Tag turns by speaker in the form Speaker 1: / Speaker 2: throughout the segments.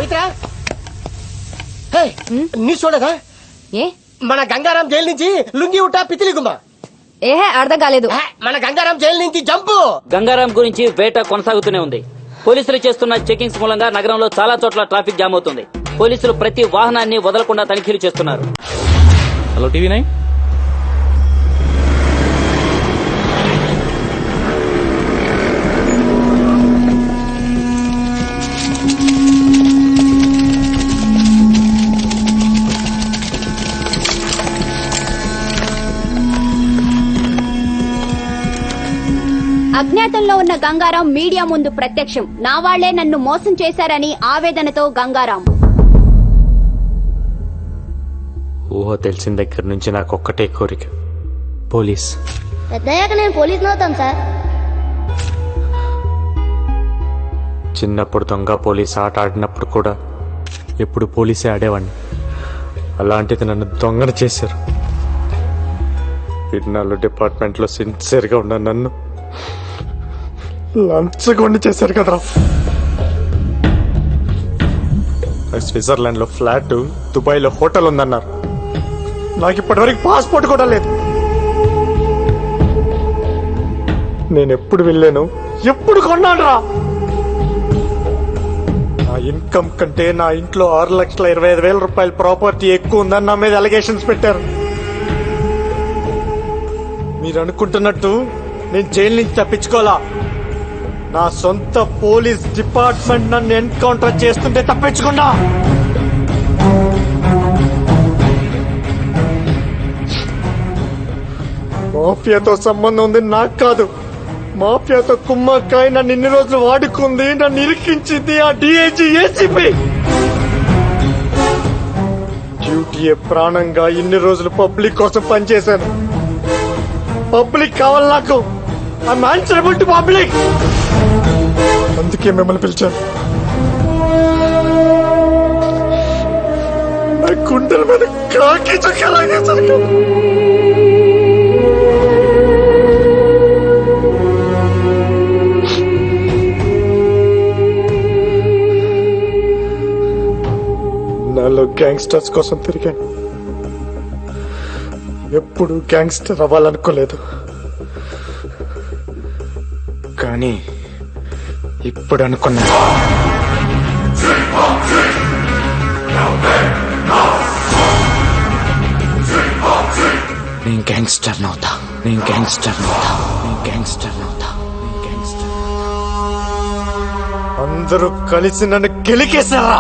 Speaker 1: పవిత్ర నీ చూడదా
Speaker 2: ఏ
Speaker 1: మన గంగారాం జైలు నుంచి లుంగి ఉట్టా పితిలి గుమ్మ
Speaker 2: ఏహే అర్థం కాలేదు.
Speaker 1: మన గంగారాం జైలు నుంచి జంపు.
Speaker 3: గంగారాం గురించి వేట కొనసాగుతూనే ఉంది. పోలీసులు చేస్తున్న చెకింగ్స్ మూలంగా నగరంలో చాలా చోట్ల ట్రాఫిక్ జామ్ అవుతుంది. పోలీసులు ప్రతి వాహనాన్ని వదలకుండా తనిఖీలు చేస్తున్నారు.
Speaker 4: Hello TV9.
Speaker 2: అజ్ఞాతంలో ఉన్న గంగారాం మీడియా ముందు ప్రత్యక్షం. నా వాళ్లే నన్ను మోసం చేశారని ఆవేదనతో గంగారాం.
Speaker 4: ఊహ తెలిసిన దగ్గర నుంచి నాకు ఒక్కటే కోరిక, పోలీస్.
Speaker 5: పెద్దయ్యాక నేను పోలీస్ అవుతాను సార్.
Speaker 4: చిన్నప్పుడు దొంగ పోలీస్ ఆట ఆడినప్పుడు కూడా ఎప్పుడు పోలీసే ఆడేవాడిని. అలాంటిది నన్ను దొంగను చేశారు. ఇన్నాళ్ళు డిపార్ట్మెంట్లో సిన్సియర్గా ఉన్న నన్ను లంచగొండి చేశారు కదరా. స్విట్జర్లాండ్ లో ఫ్లాట్, దుబాయ్ లో హోటల్ ఉందన్నారు. నాకు ఇప్పటివరకు పాస్పోర్ట్ కూడా లేదు. నేను ఎప్పుడు వెళ్ళాను, ఎప్పుడు కొన్నాను రా. నా ఇన్కమ్ కంటే నా ఇంట్లో 6,25,000 రూపాయల ప్రాపర్టీ ఎక్కువ ఉందని నా మీద అలిగేషన్స్ పెట్టారు. మీరు అనుకుంటున్నట్టు నేను జైలు నుంచి తప్పించుకోవాలా. నా సొంత పోలీస్ డిపార్ట్మెంట్ నన్ను ఎన్కౌంటర్ చేస్తుంటే తప్పించుకున్నా. మాఫియాతో సంబంధం ఉంది నాకు కాదు. మాఫియాతో కుమ్మక్కాయ నన్ను ఇన్ని రోజులు వాడుకుంది, నన్ను ఇరికించింది ఆ డిఐజీ ఏసీపీ. డ్యూటీయే ప్రాణంగా ఇన్ని రోజులు పబ్లిక్ కోసం పనిచేశాను. పబ్లిక్ కావాలి నాకు. I'm answerable to public. అందుకే మిమ్మల్ని పిలిచాను. నా గుండెల మీద కాకి చుక్కలాగేసాను. నాలో గ్యాంగ్స్టర్స్ కోసం తిరిగాను. ఎప్పుడు గ్యాంగ్స్టర్ అవ్వాలనుకోలేదు, కానీ ఇప్పుడు అనుకున్నా. నేను గ్యాంగ్స్టర్ నవుతా, నేను గ్యాంగ్స్టర్ నవుతా, నేను గ్యాంగ్స్టర్ నవుతా, నేను గ్యాంగ్స్టర్. అందరూ కలిసి నన్ను గెలికేశారా.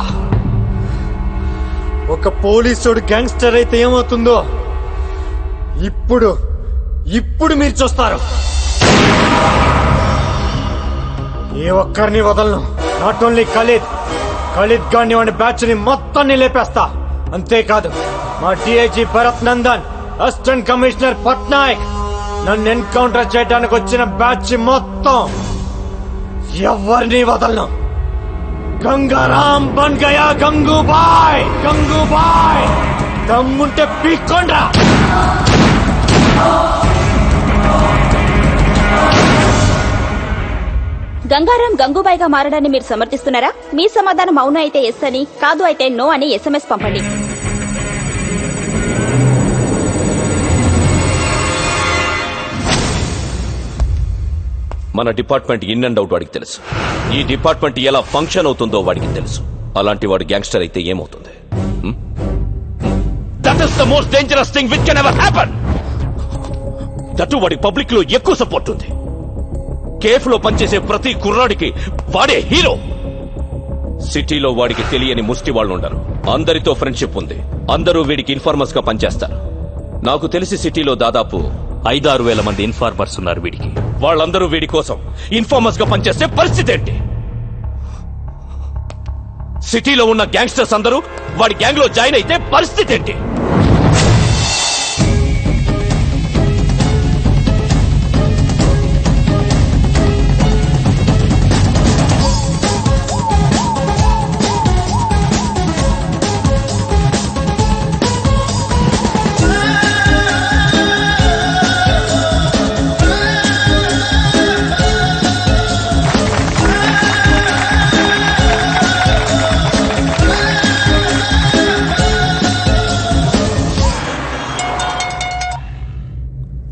Speaker 4: ఒక పోలీసుడు గ్యాంగ్స్టర్ అయితే ఏమవుతుందో ఇప్పుడు ఇప్పుడు మీరు చూస్తారు. ఏ ఒక్కరిని వదలను. నాట్ ఓన్లీ ఖలీద్ గాని వాడి బ్యాచ్ ని మొత్తాన్ని లేపేస్తా. అంతేకాదు మా DIG Bharat Nandan, assistant commissioner Patnaik, నన్ను ఎన్కౌంటర్ చేయడానికి వచ్చిన బ్యాచ్ మొత్తం ఎవరిని వదలను. గంగారాం బన్ గయా గంగూబాయ్. గంగూబాయ్ దమ్ముంటే పీక్కోండ్రా.
Speaker 2: గంగారాం గంగూబాయిగా మారడాన్ని మీరు సమర్థిస్తున్నారా? మీ సమాధానం అవును అయితే ఎస్ అని, కాదు అయితే నో అని SMS పంపండి.
Speaker 6: మన డిపార్ట్మెంట్ ఇన్ అండ్ అవుట్ వాడికి తెలుసు. ఈ డిపార్ట్మెంట్ ఎలా ఫంక్షన్ అవుతుందో వాడికి తెలుసు. అలాంటి వాడు గ్యాంగ్స్టర్ అయితే ఏమవుతుంది? That is the most dangerous thing which can ever happen. That వాడి పబ్లిక్ లో ఎక్కువ సపోర్ట్ ఉంది. కేఫ్ లో పనిచేసే ప్రతి కుర్రాడికి వాడే హీరో. సిటీలో వాడికి తెలియని ముష్టి వాళ్ళు ఉండరు. అందరితో ఫ్రెండ్షిప్ ఉంది. అందరూ వీడికి ఇన్ఫార్మర్స్ గా పనిచేస్తారు. నాకు తెలిసి సిటీలో దాదాపు 5-6 వేల మంది ఇన్ఫార్మర్స్ ఉన్నారు వీడికి. వాళ్ళందరూ వీడి కోసం ఇన్ఫార్మర్స్ గా పనిచేసే పరిస్థితి ఏంటి? సిటీలో ఉన్న గ్యాంగ్స్టర్స్ అందరూ వాడి గ్యాంగ్ లో జాయిన్ అయితే పరిస్థితి ఏంటి?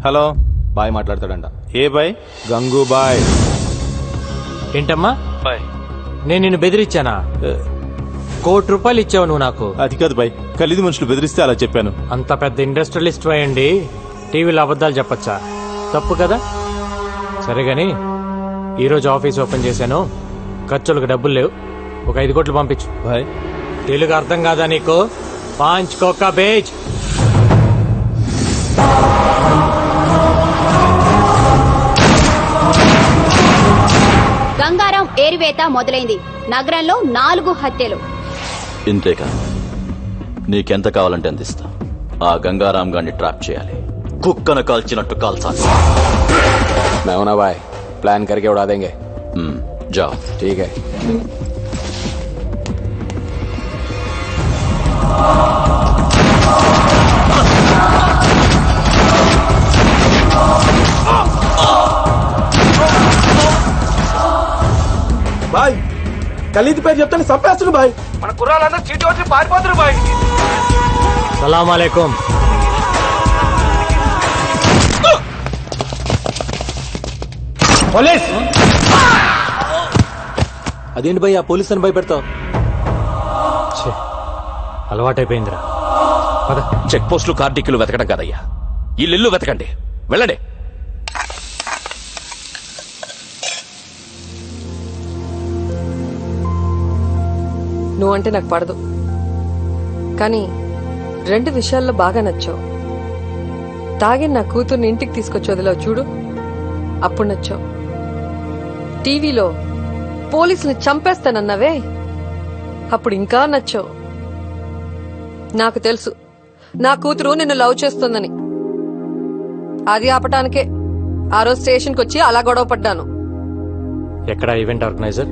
Speaker 7: హలో బాయ్ మాట్లాడతాడంట. ఏ బాయ్? గంగూబాయ్.
Speaker 8: ఏంటమ్మా
Speaker 7: బాయ్.
Speaker 8: నేను నిన్ను బెదిరించానా? ₹1,00,00,000 ఇచ్చావు నువ్వు నాకు.
Speaker 7: అది కాదు బాయ్, ఖలీదు మనుషులు బెదిరిస్తే అలా చెప్పాను.
Speaker 8: అంత పెద్ద ఇండస్ట్రియలిస్ట్ అయ్యండి టీవీలో అబద్ధాలు చెప్పచ్చా? తప్పు కదా. సరే గాని ఈరోజు ఆఫీస్ ఓపెన్ చేశాను, ఖర్చులకు డబ్బులు లేవు, ఒక 5 కోట్లు పంపించు.
Speaker 7: బాయ్.
Speaker 8: తెలుగు అర్థం కాదా నీకు? 5 కోకా బేజ్.
Speaker 2: గంగారాం ఏరివేత మొదలైంది. నగరంలో 4 హత్యలు.
Speaker 9: ఇంతేకా, నీకెంత కావాలంటే అంత ఇస్తా. ఆ గంగారాం గారిని ట్రాప్ చేయాలి, కుక్కను కాల్చినట్టు కాల్చాలి.
Speaker 10: मैं ना भाई, प्लान करके उड़ा देंगे.
Speaker 9: जाओ.
Speaker 10: ठीक है.
Speaker 4: బాయ్ ఖలీద్ పేరు చెప్తాను చంపేస్తున్నారు బాయ్. మన కుర్రాళ్ళందరూ చీటి వచ్చి పారిపోతున్నారు బాయ్.
Speaker 8: సలాం అలైకుం.
Speaker 4: పోలీస్.
Speaker 10: అదేంటి భయ్యా పోలీస్ అని భయపెడతావు?
Speaker 8: అలవాటైపోయిందిరా. పద.
Speaker 6: చెక్ పోస్టులు కార్డిక్కులు వెతకడం కాదయ్యా, ఇల్లు వెతకండి. వెళ్ళండి.
Speaker 11: నువ్వంటే నాకు పడదు, కానీ 2 విషయాల్లో బాగా నచ్చావు. తాగి నా కూతుర్ని ఇంటికి తీసుకొచ్చి వదిలావు చూడు, అప్పుడు నచ్చావు. టీవీలో పోలీసుని చంపేస్తానన్నావే, అప్పుడు ఇంకా నచ్చావు. నాకు తెలుసు నా కూతురు నిన్ను లవ్ చేస్తుందని. అది ఆపటానికే ఆ రోజు స్టేషన్కి వచ్చి అలా గొడవ పడ్డాను.
Speaker 8: ఎక్కడ ఈవెంట్ ఆర్గనైజర్?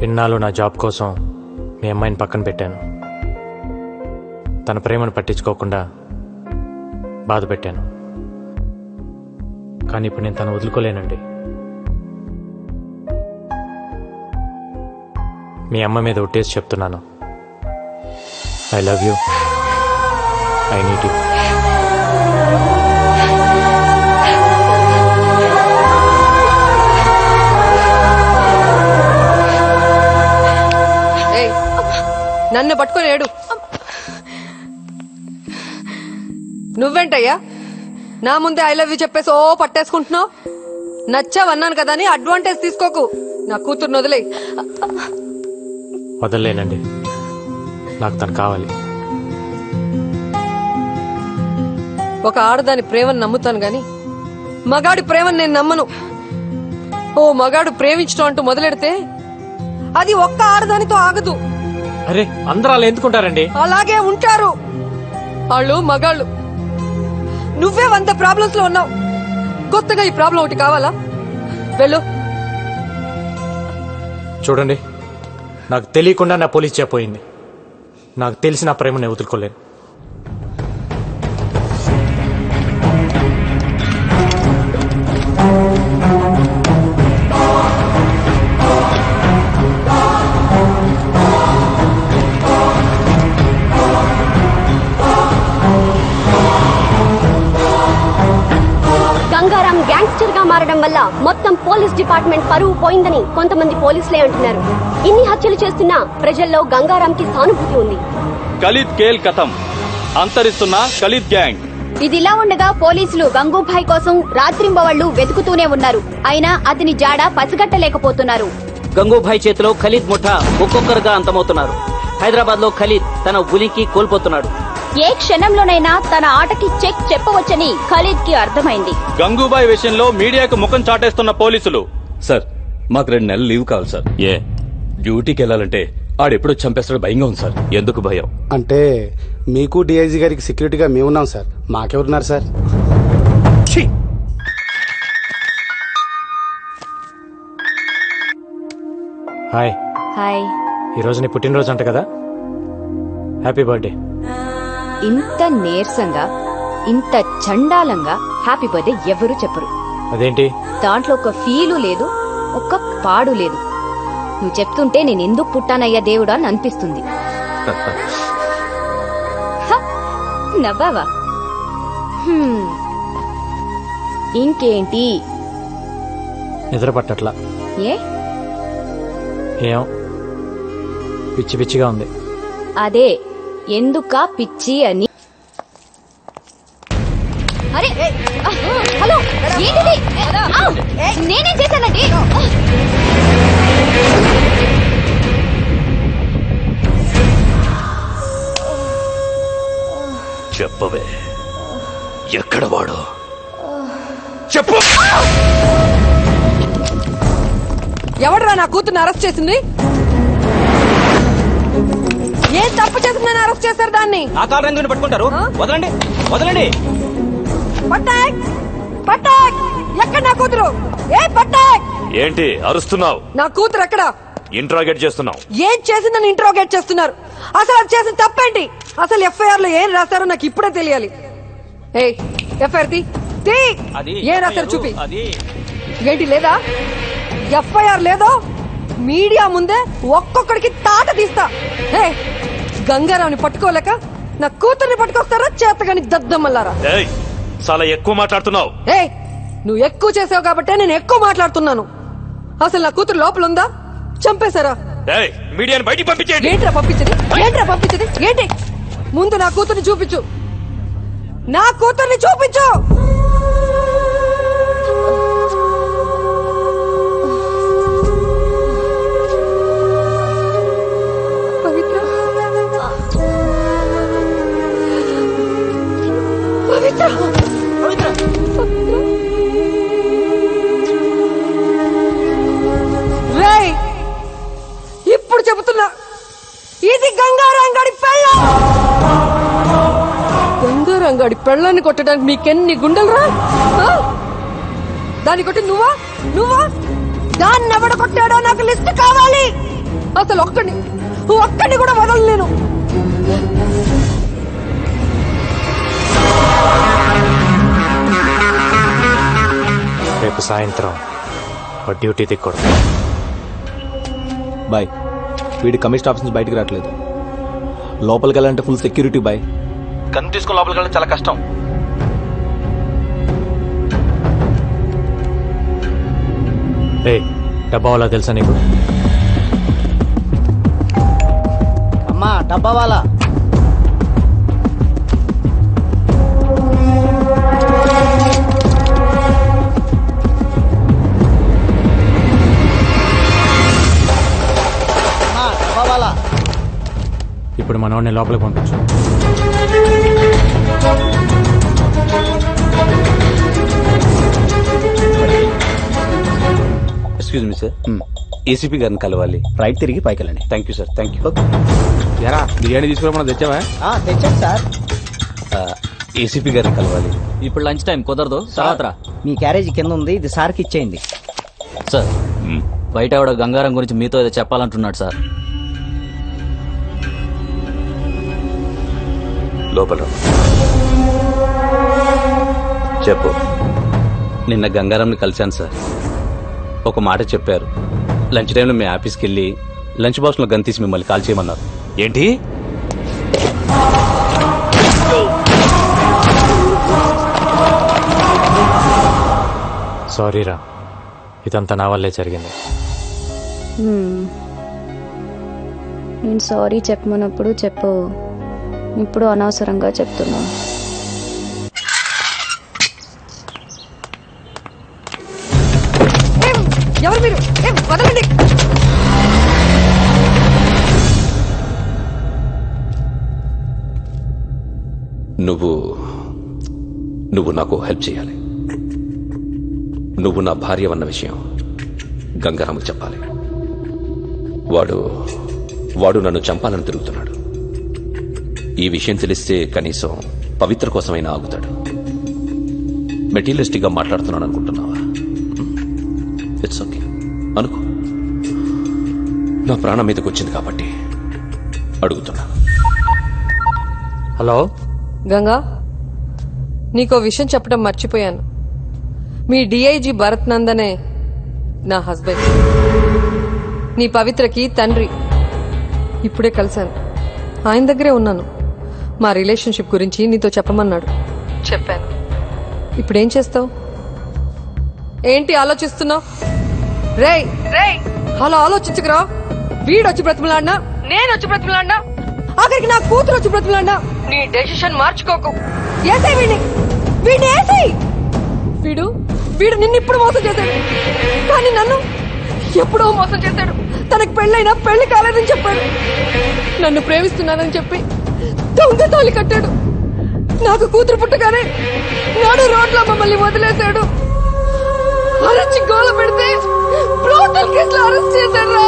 Speaker 8: ఇన్నాళ్ళు నా జాబ్ కోసం మీ అమ్మాయిని పక్కన పెట్టాను. తన ప్రేమను పట్టించుకోకుండా బాధ పెట్టాను. కానీ ఇప్పుడు నేను తను వదులుకోలేనండి. మీ అమ్మ మీద ఒట్టేసి చెప్తున్నాను, I love you, I need you.
Speaker 11: నన్ను పట్టుకొని ఏడు. నువ్వేంటయ్యా నా ముందే ఐ లవ్ యూ చెప్పేసి ఓ పట్టేసుకుంటున్నావు? నచ్చావన్నాను కదా అని అడ్వాంటేజ్ తీసుకోకు. నా కూతుర్ని వదిలే.
Speaker 8: వదలలేనండి, నాకు తను కావాలి.
Speaker 11: ఒక ఆడదాని ప్రేమను నమ్ముతాను గాని మగాడి ప్రేమను నేను నమ్మను. ఓ మగాడు ప్రేమించడం అంటూ మొదలెడితే అది ఒక్క ఆడదానితో ఆగదు.
Speaker 8: అరే అందరూ అలా ఎందుకుంటారండి?
Speaker 11: అలాగే ఉంటారు వాళ్ళు మగాళ్ళు. నువ్వే 100 ప్రాబ్లమ్స్ లో ఉన్నావు, కొత్తగా ఈ ప్రాబ్లం ఒకటి కావాలా? వెళ్ళు.
Speaker 8: చూడండి, నాకు తెలియకుండా నా పోలీస్ చెప్పోయింది. నాకు తెలిసి నా ప్రేమను నేను వదులుకోలేను.
Speaker 2: గంగారాం గ్యాంగ్స్టర్ గా మారడం వల్ల మొత్తం పోలీస్ డిపార్ట్మెంట్ పరువు పోయిందని కొంతమంది పోలీసులే అంటున్నారు. ఇన్ని హత్యలు చేస్తున్నా ప్రజల్లో గంగారాంకి సానుభూతి ఉంది.
Speaker 9: ఖలీద్ కేల్ కథం, అంతరిస్తున్న ఖలీద్ గ్యాంగ్.
Speaker 2: ఇదిలా ఉండగా పోలీసులు గంగూభాయ్ కోసం రాత్రింబవళ్లు వెతుకుతూనే ఉన్నారు. అయినా అతని జాడ పసిగట్టలేకపోతున్నారు.
Speaker 3: గంగూభాయ్ చేతిలో ఖలీద్ ముఠా ఒక్కొక్కరుగా అంతమవుతున్నారు. హైదరాబాద్ లో ఖలీద్ తన ఉనికి కోల్పోతున్నాడు.
Speaker 2: ఏ క్షణంలోనైనా తన ఆటకి చెక్ చెప్పవచ్చని ఖలీద్ కి అర్థమైంది.
Speaker 9: గంగూబాయ్ విషయంలో మీడియాకు ముఖం చాటేస్తున్న పోలీసులు.
Speaker 6: సార్, మాకు 2 నెలలు లీవ్ కావాలి సార్. ఏ డ్యూటీకి వెళ్ళాలంటే ఆడెప్పుడో చంపేస్తాడు, భయంగా ఉంది సార్. ఎందుకు భయం
Speaker 12: అంటే మీకు డిఐజీ గారికి సెక్యూరిటీగా మేమున్నాం సార్, మాకెవరున్నారు సార్?
Speaker 8: హాయ్.
Speaker 2: హాయ్.
Speaker 8: ఈరోజు నీ పుట్టినరోజు అంట కదా, హ్యాపీ బర్త్డే.
Speaker 2: ఇంత నీరసంగా ఇంత చండాలంగా హ్యాపీ బర్త్డే ఎవరు చెప్పరు.
Speaker 8: అదేంటి?
Speaker 2: దాంట్లో ఒక ఫీలు లేదు, ఒక్క పాడు లేదు. నువ్వు చెప్తుంటే నేను ఎందుకు పుట్టానయ్యా దేవుడా అని అనిపిస్తుంది. హ, నవ్వావా? ఇంకేంటి?
Speaker 8: నిద్ర పట్టట్లా.
Speaker 2: ఏ?
Speaker 8: ఏం పిచ్చి పిచ్చిగా ఉంది.
Speaker 2: అదే ఎందుక పిచ్చి అని. అరే హలో, ఏంటిది? నేనేం చేశానండి?
Speaker 6: చెప్పవే, ఎక్కడ వాడు? చెప్పు.
Speaker 11: ఎవడరా నా కూతుర్ని అరెస్ట్ చేసింది? ఏం తప్పు చేసిందని అరెస్ట్ చేశారు దాన్ని?
Speaker 3: ఆ కార్ రంగుని పట్టుకుంటారు. వదలండి, వదలండి.
Speaker 11: పట్టాక్ పట్టాక్, ఎక్కడ నా కూతురు? ఏ పట్టాక్,
Speaker 6: ఏంటి అరుస్తున్నావు?
Speaker 11: నా కూతురు ఎక్కడ?
Speaker 6: ఇంట్రాగేట్ చేస్తున్నావు.
Speaker 11: ఏం చేసిందని ఇంట్రోగేట్ చేస్తున్నారు? అసలు అది చేసిన తప్పేంటి? అసలు ఎఫ్ఐఆర్ లో ఏం రాశారో నాకు ఇప్పుడే తెలియాలి. ఏ ఎఫ్ఐఆర్ తీ. ఏం రాశారు చూపి. ఏంటి లేదా? ఎఫ్ఐఆర్ లేదో మీడియా ముందే ఒక్కొక్కడికి తాట తీస్తా. ఏ గంగారావుని పట్టుకోలేక నా కూతుర్ని పట్టుకొస్తారా చేతగాని దద్దమ్మల్లారా?
Speaker 6: చాలా ఎక్కువ మాట్లాడుతున్నావు.
Speaker 11: ఏ నువ్వు ఎక్కువ చేసావు కాబట్టే నేను ఎక్కువ మాట్లాడుతున్నాను. అసలు నా కూతురు లోపల ఉందా? చంపేశారా?
Speaker 6: మీడియాని బయటికి పంపించేయండి.
Speaker 11: ఏంట్రా పంపించది? ఏంట్రా పంపించది? ఏంటి? ముందు నా కూతుర్ని చూపించు. నా కూతుర్ని చూపించు. పవిత్ర, పవిత్ర, పవిత్ర, రేయ్, ఇప్పుడు చెబుతున్నా, ఇది గంగారాంగాడి పెళ్ళం. గంగారాంగాడి పెళ్ళాన్ని కొట్టడానికి మీకెన్ని గుండెలరా? దాన్ని కొట్టి నువ్వా? దాన్ని ఎవడ కొట్టాడో నాకు లిస్ట్ కావాలి. అసలు ఒక్కడిని కూడా వదలలేను.
Speaker 8: రేపు సాయంత్రం డ్యూటీ దిక్కడు.
Speaker 10: బాయ్, వీడి కమిషన్ ఆఫీస్ నుంచి బయటకు రావట్లేదు. లోపలికి వెళ్ళాలంటే ఫుల్ సెక్యూరిటీ బాయ్. గన్ తీసుకుని లోపలికి వెళ్ళడం చాలా కష్టం.
Speaker 8: డబ్బా వాళ్ళ తెలుసా నీకు?
Speaker 1: అమ్మా డబ్బా వాళ్ళ.
Speaker 8: ఇప్పుడు మనవాడిని లోపలికి పంపించు.
Speaker 10: ఎక్స్క్యూజ్ మీ సార్, ఏసీపీ గారిని కలవాలి. రైట్ తిరిగి పైకి వెళ్ళండి. Thank you sir. Thank you. ఎరా బిర్యానీ తీసుకురా, తెచ్చావా?
Speaker 1: తెచ్చాను సార్.
Speaker 10: ఏసీపీ గారిని కలవాలి.
Speaker 3: ఇప్పుడు లంచ్ టైం కుదరదు, తర్వాత రా.
Speaker 1: మీ క్యారేజీ కింద ఉంది, ఇది సార్కి ఇచ్చేయండి.
Speaker 3: సార్, బయట ఆవిడ గంగారం గురించి మీతో ఏదో చెప్పాలంటున్నాడు సార్.
Speaker 6: లోపల చెప్పు.
Speaker 10: నిన్న గంగారాంని కలిశాను సార్. ఒక మాట చెప్పారు. లంచ్ టైంలో మీ ఆఫీస్కి వెళ్ళి లంచ్ బాక్స్లో గన్ తీసి మిమ్మల్ని కాల్ చేయమన్నారు.
Speaker 6: ఏంటి?
Speaker 8: సారీ రా, ఇదంతా నా వల్లే జరిగింది.
Speaker 2: నేను సారీ చెప్పమన్నప్పుడు చెప్పు, ఇప్పుడు అనవసరంగా చెప్తున్నా.
Speaker 11: ఎవరు మీరు? వదలండి.
Speaker 6: నువ్వు నాకు హెల్ప్ చేయాలి. నువ్వు నా భార్య అన్న విషయం గంగారాముకు చెప్పాలి. వాడు నన్ను చంపాలని తిరుగుతున్నాడు. ఈ విషయం తెలిస్తే కనీసం పవిత్ర కోసమైనా ఆగుతాడు. మెటీరియలిస్టిక్ గా మాట్లాడుతున్నాను అనుకుంటున్నావా? ఇట్స్ ఓకే అనుకో. నా ప్రాణం మీదకి వచ్చింది కాబట్టి అడుగుతున్నా.
Speaker 11: హలో గంగా, నీకో విషయం చెప్పడం మర్చిపోయాను. మీ డిఐజీ భరత్ నందనే నా హస్బెండ్, నీ పవిత్రకి తండ్రి. ఇప్పుడే కలిశాను, ఆయన దగ్గరే ఉన్నాను. మా రిలేషన్షిప్ గురించి నీతో చెప్పమన్నాడు, చెప్పాను. ఇప్పుడేం చేస్తావు? ఏంటి ఆలోచిస్తున్నావు? రేయ్ రేయ్ అలా ఆలోచించుకురా. వీడొచ్చి బ్రతిమలాడినా, నేనొచ్చి బ్రతిమలాడినా, ఆఖరికి నా కూతురు వచ్చి బ్రతిమలాడినా నీ డెసిషన్ మార్చుకోకు. ఏసై వీడిని ఏసై. వీడు నిన్ను ఇప్పుడు మోసం చేశాడు, కానీ నన్ను ఎప్పుడో మోసం చేశాడు. తనకు పెళ్ళైనా పెళ్లి కాలేదని చెప్పాడు. నన్ను ప్రేమిస్తున్నానని చెప్పి దొంగ తాళి కట్టాడు. నాకు కూతురు పుట్టగానే నాడు రోడ్లో మమ్మల్ని వదిలేశాడు. అరచి గోల పెడితే బ్రోటల్ కేసులో అరెస్ట్ చేశాడు.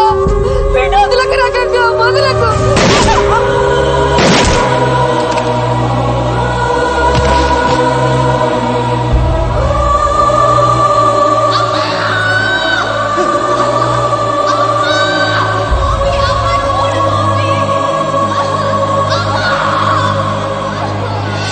Speaker 11: వదలకు.